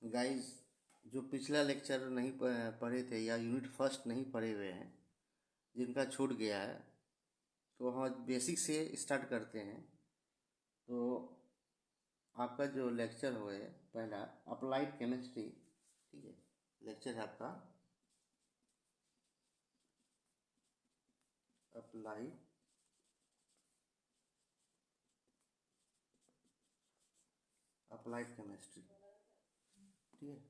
Guys, जो पिछला lecture नहीं पढ़े थे या यूनिट फर्स्ट नहीं पढ़े हुए हैं, जिनका छूट गया है, तो हम बेसिक से स्टार्ट करते हैं। तो आपका जो लेक्चर हुआ है पहला, अप्लाइड केमिस्ट्री, ठीक है। लेक्चर है आपका अप्लाइड अप्लाइड केमिस्ट्री, ठीक है।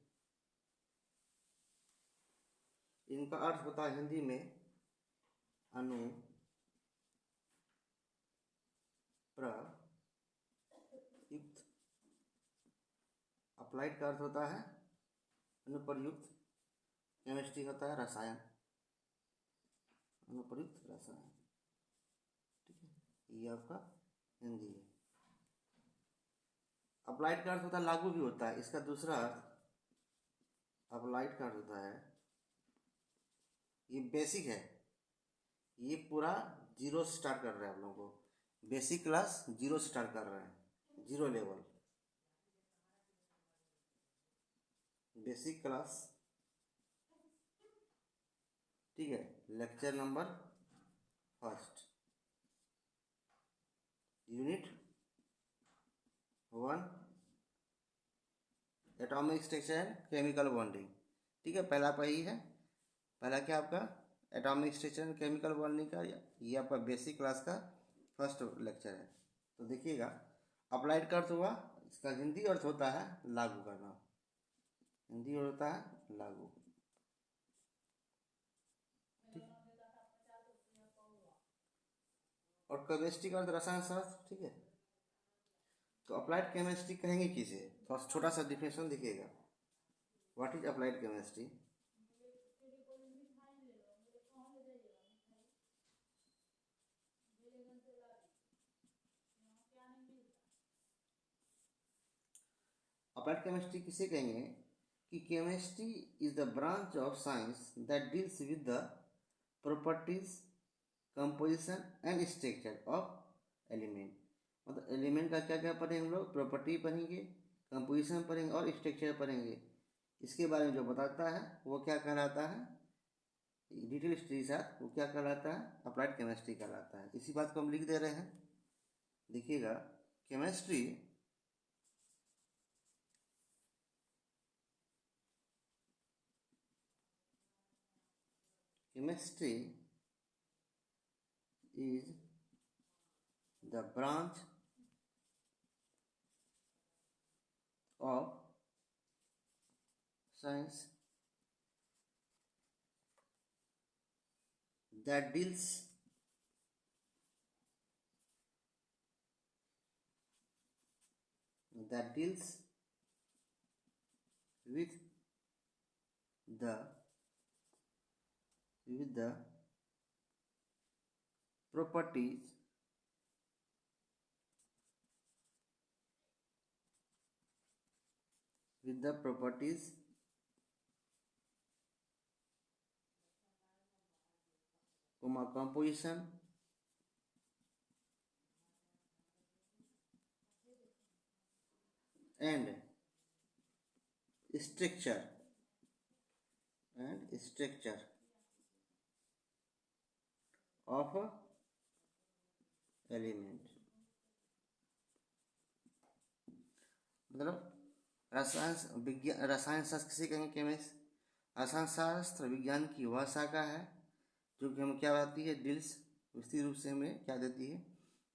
इनका अर्थ होता है हिंदी में अणु प्रयुक्त। अप्लाइड का अर्थ होता है अनुप्रयुक्त, केमिस्ट्री होता है रसायन, अनुप्रयुक्त रसायन, ठीक है। ये आपका हिंदी है। अप्लाइड का अर्थ होता है लागू भी होता है। इसका दूसरा अर्थ अप्लाइड का अर्थ होता है, ये बेसिक है, ये पूरा जीरो से स्टार्ट कर रहे हैं आप लोगों को। बेसिक क्लास जीरो से स्टार्ट कर रहे हैं, जीरो लेवल, बेसिक क्लास, ठीक है। Lecture number first, unit 1, atomic structure and chemical bonding, ठीक है। पहला पर ही है, पहला क्या आपका atomic structure and chemical bonding का, ये आपका बेसिक क्लास का फर्स्ट लेक्चर है। तो देखिएगा, अप्लाइड का अर्थ हुआ, इसका हिंदी अर्थ होता है लागू करना, हिंदी अर्थ होता है लागू, ठीक। और केमिस्ट्री का अर्थ रसायन शास्त्र, ठीक है। तो अप्लाइड केमिस्ट्री कहेंगे किसे, थोड़ा छोटा सा डिफिनेशन देखिएगा। What is applied chemistry? Applied chemistry किसे कहेंगे कि chemistry is the branch of science that deals with the properties, composition and structure of element. मतलब एलिमेंट का क्या क्या पढ़ेंगे हम लोग, प्रॉपर्टी पढ़ेंगे, कंपोजिशन पढ़ेंगे और स्ट्रक्चर पढ़ेंगे। इसके बारे में जो बताता है वो क्या कहलाता है, डिटेल स्टडी साथ वो क्या कहलाता है, अप्लाइड केमिस्ट्री कहलाता है। इसी बात को हम लिख दे रहे हैं। देखिएगा, chemistry chemistry is the branch of science that deals with the properties, with the properties, composition and structure of element। मतलब रसायन शास्त्र किसे कहेंगे, केमिस्ट। रसायन शास्त्र विज्ञान की वह शाखा है जो कि हम क्या बताती है, डील्स, विस्तृत रूप से हमें क्या देती है,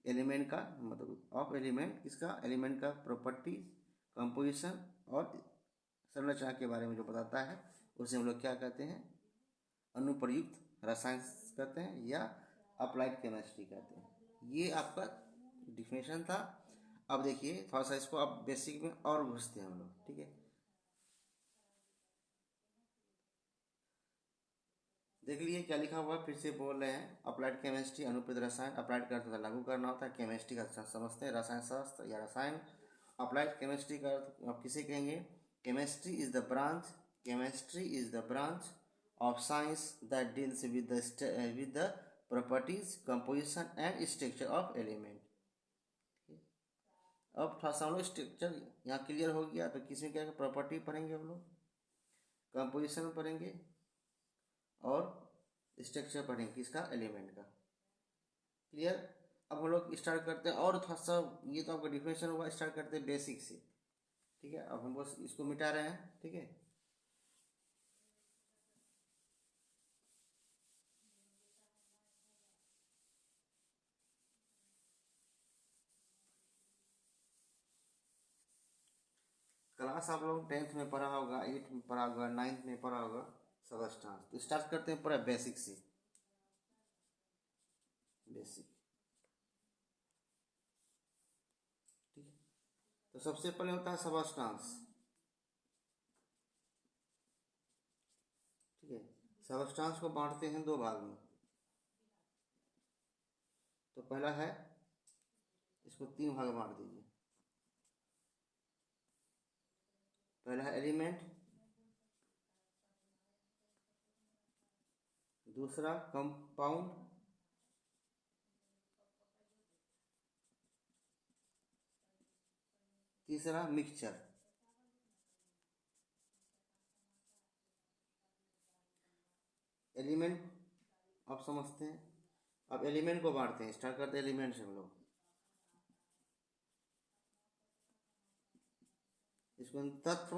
एलिमेंट का मतलब ऑफ एलिमेंट, किसका, एलिमेंट का प्रॉपर्टी, कंपोजिशन और संरचना के बारे में जो बताता है उसे हम लोग क्या कहते हैं, अनुप्रयुक्त रसायन कहते हैं या अप्लाइड केमिस्ट्री कहते हैं। ये आपका डिफिनेशन था। अब देखिए थोड़ा सा इसको अब बेसिक में और घुसते हैं हम लोग, ठीक है। देख लीजिए क्या लिखा हुआ है, फिर से बोल रहे हैं। अप्लाइड केमिस्ट्री अनुप्रयुक्त रसायन, अप्लाइड का अर्थ लागू करना होता है, केमिस्ट्री का अर्थ समझते हैं रसायन शास्त्र या रसायन। अप्लाइड केमिस्ट्री का अर्थ आप किसे कहेंगे, chemistry is the branch of science that deals with the properties, composition and structure of element. अब थोड़ा सा हम लोग स्ट्रक्चर यहाँ क्लियर हो गया, तो किसमें क्या प्रॉपर्टी पढ़ेंगे हम लोग, कंपोजिशन पढ़ेंगे और स्ट्रक्चर पढ़ेंगे किसका, एलिमेंट का। क्लियर। अब हम लोग स्टार्ट करते हैं, और थोड़ा सा ये तो आपका डिफिनेशन हुआ, स्टार्ट करते हैं बेसिक से। ठीक है, अब हम बस इसको मिटा रहे हैं। ठीक है, क्लास आप लोग 10th में पढ़ा होगा, 8th में पढ़ा होगा, 9th में पढ़ा होगा सबस्टांस। तो स्टार्ट करते हैं पूरा बेसिक से। बेसिक, ठीक है। तो सबसे पहले होता है सबस्टांस। ठीक है, सबस्टांस को बांटते हैं दो भाग में। तो पहला है, इसको तीन भाग में बांट दीजिए। पहला है एलिमेंट, दूसरा कंपाउंड, तीसरा मिक्सचर। एलिमेंट आप समझते हैं। अब एलिमेंट को बांटते हैं, स्टार्ट करते हैं एलिमेंट से हम लोग। इसको तत्व,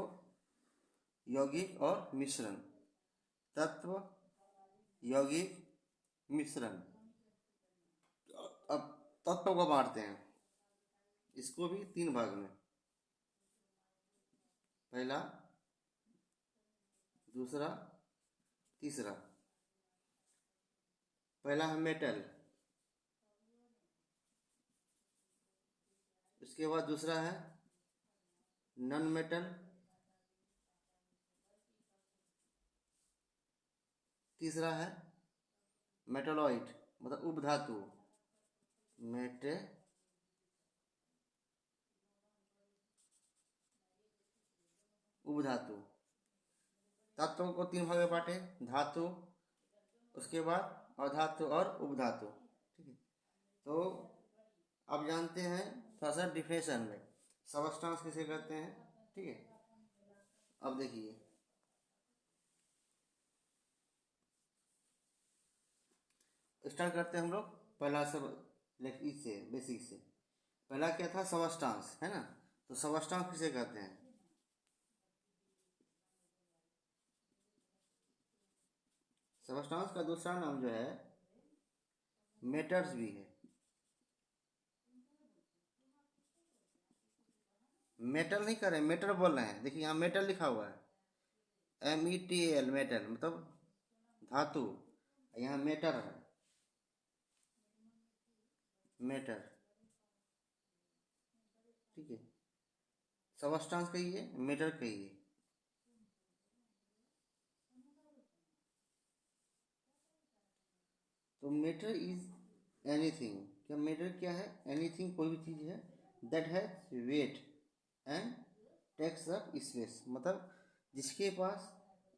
यौगिक और मिश्रण। तत्व, यौगिक, मिश्रण। अब तत्व को बांटते हैं, इसको भी तीन भाग में। पहला, दूसरा, तीसरा। पहला है मेटल, उसके बाद दूसरा है नॉन मेटल, तीसरा है मेटलॉइड मतलब उपधातु। मेटे उपधातु। तत्वों को तीन भाग में बांटे, धातु, उसके बाद अधातु और उपधातु। ठीक है, तो अब जानते हैं थोड़ा सा डिफिनेशन में सबस्टांस किसे कहते हैं। ठीक है, अब देखिए, स्टार्ट करते हैं हम लोग पहला सब इससे बेसिक से। पहला क्या था, सबस्टांस, है ना। तो सबस्टांस किसे कहते हैं, सबस्टांस का दूसरा नाम जो है मेटर्स भी है। मेटल नहीं कर रहे, मेटर बोल रहे हैं। देखिए यहाँ मेटल लिखा हुआ है, METAL, मेटल मतलब धातु। यहाँ मेटर है, मेटर। ठीक है, सबस्टांस कहिए, मेटर कहिए। तो मेटर इज एनीथिंग। क्या मेटर क्या है, एनीथिंग कोई भी चीज़ है that has weight and takes up space, मतलब जिसके पास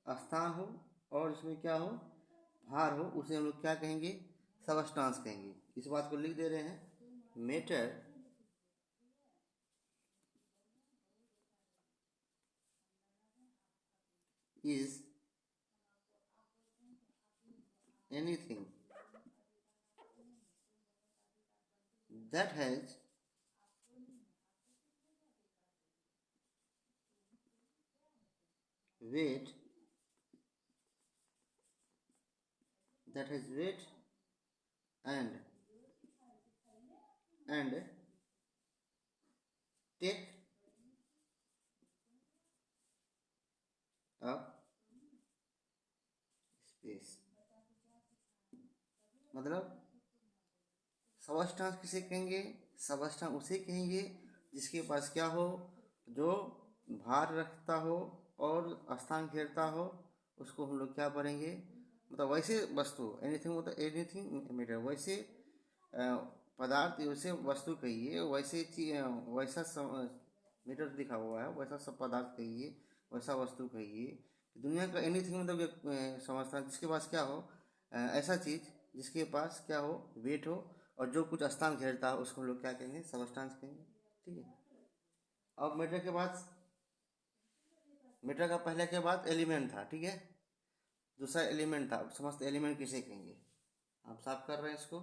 स्थान हो और इसमें क्या हो, भार हो, उसे हम लोग क्या कहेंगे, सबस्टांस कहेंगे। इस बात को लिख दे रहे हैं, matter is anything that has weight, and take up space। मतलब सबस्टांस किसे कहेंगे, सबस्टांस उसे कहेंगे जिसके पास क्या हो, जो भार रखता हो और स्थान घेरता हो, उसको हम लोग क्या पढ़ेंगे, मतलब वैसे वस्तु, एनीथिंग मतलब एनीथिंग मीटर, वैसे पदार्थ, वैसे वस्तु कहिए, वैसे वैसा मीटर लिखा हुआ है, वैसा सब पदार्थ कहिए, वैसा वस्तु कहिए। दुनिया का एनीथिंग मतलब समझता जिसके पास क्या हो, ऐसा चीज़ जिसके पास क्या हो, वेट हो और जो कुछ स्थान घेरता हो, उसको हम लोग क्या कहेंगे, सबस्टांस कहेंगे। ठीक है, अब मीटर के बाद, मीटर का पहले के बाद एलिमेंट था, ठीक है, दूसरा एलिमेंट था। समझते एलिमेंट किसे कहेंगे। आप साफ कर रहे हैं इसको।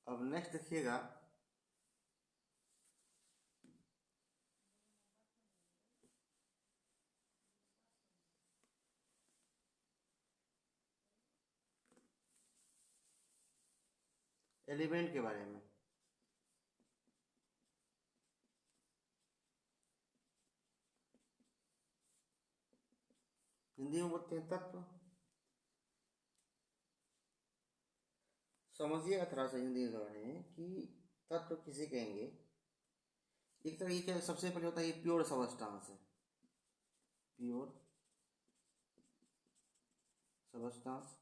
अब नेक्स्ट देखिएगा, एलिमेंट के बारे में। हिंदी में बोलते हैं तत्व। समझिएगा थोड़ा सा हिंदी के बारे में कि तत्व किसे कहेंगे। एक तरह ये क्या, सबसे पहले होता है प्योर सबस्टांस है, प्योर सबस्टांस।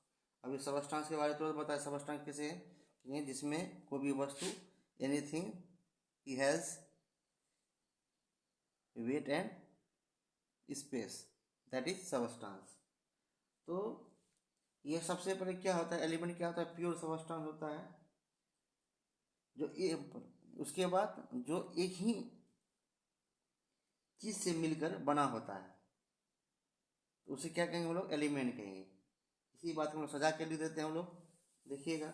अभी सबस्टांस के बारे में तो बताया, सबस्टांस किसे है, जिसमें कोई भी वस्तु, एनीथिंग ही has weight and space, that is substance. तो ये सबसे पहले क्या होता है, एलिमेंट क्या होता है, प्योर सबस्टांस होता है, जो उसके बाद जो एक ही चीज से मिलकर बना होता है, तो उसे क्या कहेंगे हम लोग, एलिमेंट कहेंगे। इसी बात को हम लोग सजा के लिख देते हैं हम लोग। देखिएगा,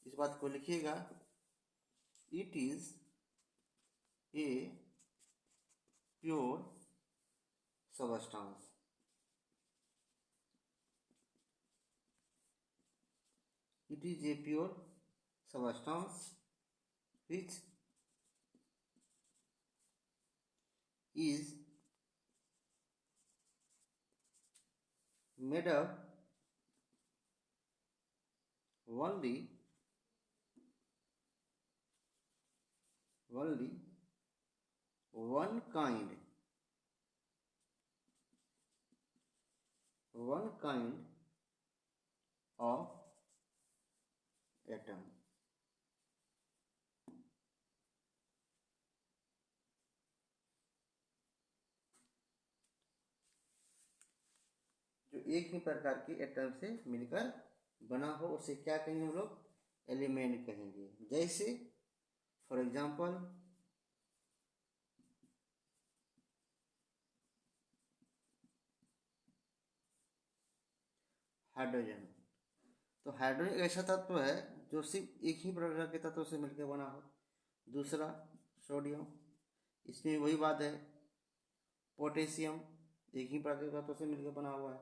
इस बात को लिखिएगा, it is a pure substance. It is a pure substance which is made up only one kind of atom। जो एक ही प्रकार के एटम से मिलकर बना हो, उसे क्या कहेंगे हम लोग, एलिमेंट कहेंगे। जैसे फॉर एग्जांपल हाइड्रोजन। तो हाइड्रोजन ऐसा तत्व है जो सिर्फ एक ही प्रकार के तत्व से मिलकर बना हो। दूसरा सोडियम, इसमें वही बात है। पोटेशियम एक ही प्रकार के तत्व से मिलकर बना हुआ है,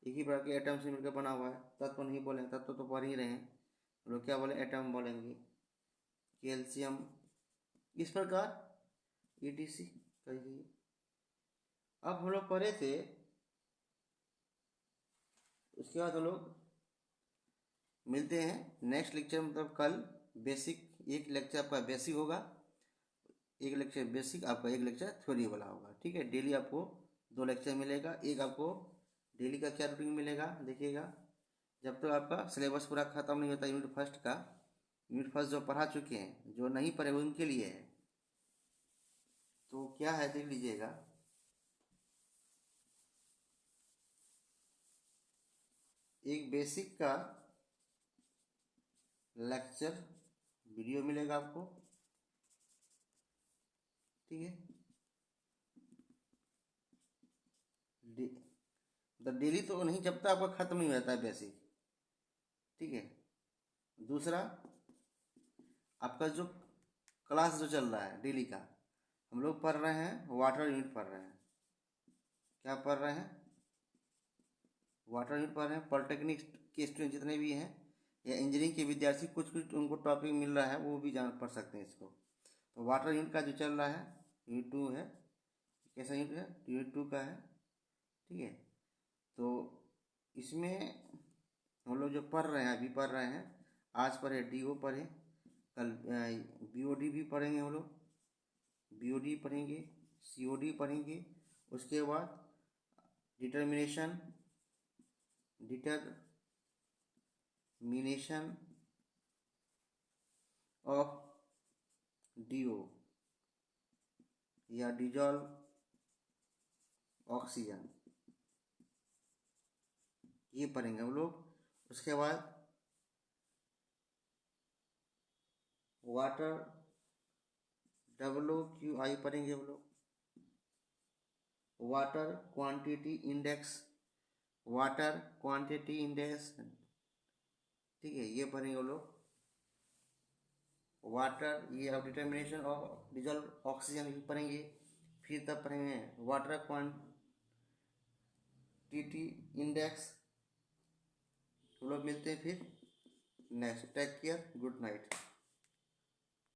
एक ही प्रकार के एटम से मिलकर बना हुआ है। तत्व नहीं बोले, तत्व तो पढ़ ही रहे हैं, लोग क्या बोले, एटम बोलेंगे। कैल्शियम, इस प्रकार ETC कहिए। अब हम लोग पढ़े थे, उसके बाद हम लोग मिलते हैं नेक्स्ट लेक्चर, मतलब कल। बेसिक, एक लेक्चर आपका बेसिक होगा, एक लेक्चर बेसिक आपका, एक लेक्चर थ्योरी वाला होगा, ठीक है। डेली आपको 2 लेक्चर मिलेगा। एक आपको डेली का क्या रूटीन मिलेगा, देखिएगा। जब तक आपका सिलेबस पूरा खत्म नहीं होता यूनिट फर्स्ट का, यूनिट फर्स्ट जो पढ़ा चुके हैं, जो नहीं पढ़े उनके लिए है। तो क्या है देख लीजिएगा, एक बेसिक का लेक्चर वीडियो मिलेगा आपको, ठीक है। डेली तो नहीं, जब तक आपका खत्म नहीं होता है बेसिक, ठीक है। दूसरा आपका जो क्लास जो चल रहा है डेली का, हम लोग पढ़ रहे हैं वाटर यूनिट पढ़ रहे हैं। क्या पढ़ रहे हैं, वाटर यूनिट पढ़ रहे हैं। पॉलिटेक्निक के स्टूडेंट जितने भी हैं, या इंजीनियरिंग के विद्यार्थी, कुछ कुछ उनको टॉपिक मिल रहा है, वो भी जान पढ़ सकते हैं इसको। तो वाटर यूनिट का जो चल रहा है, यूनिट 2 है। कैसा यूनिट है, यूनिट 2 का है, ठीक है। तो इसमें हम लोग जो पढ़ रहे हैं, अभी पढ़ रहे हैं, आज पढ़े DO पढ़े, कल BOD भी पढ़ेंगे हम लोग, BOD पढ़ेंगे, COD पढ़ेंगे। उसके बाद डिटर्मिनेशन ऑफ DO या डिजॉल्व ऑक्सीजन, ये पढ़ेंगे हम लोग। उसके बाद वाटर WQI पढ़ेंगे हम लोग, water quantity index, water quantity index, ठीक है, ये पढ़ेंगे हम लोग। वाटर, ये डिटर्मिनेशन ऑफ डिजॉल्व ऑक्सीजन भी पढ़ेंगे। फिर तब पढ़ेंगे वाटर क्वांटिटी इंडेक्स। हम लोग मिलते हैं फिर next. Take care, good night.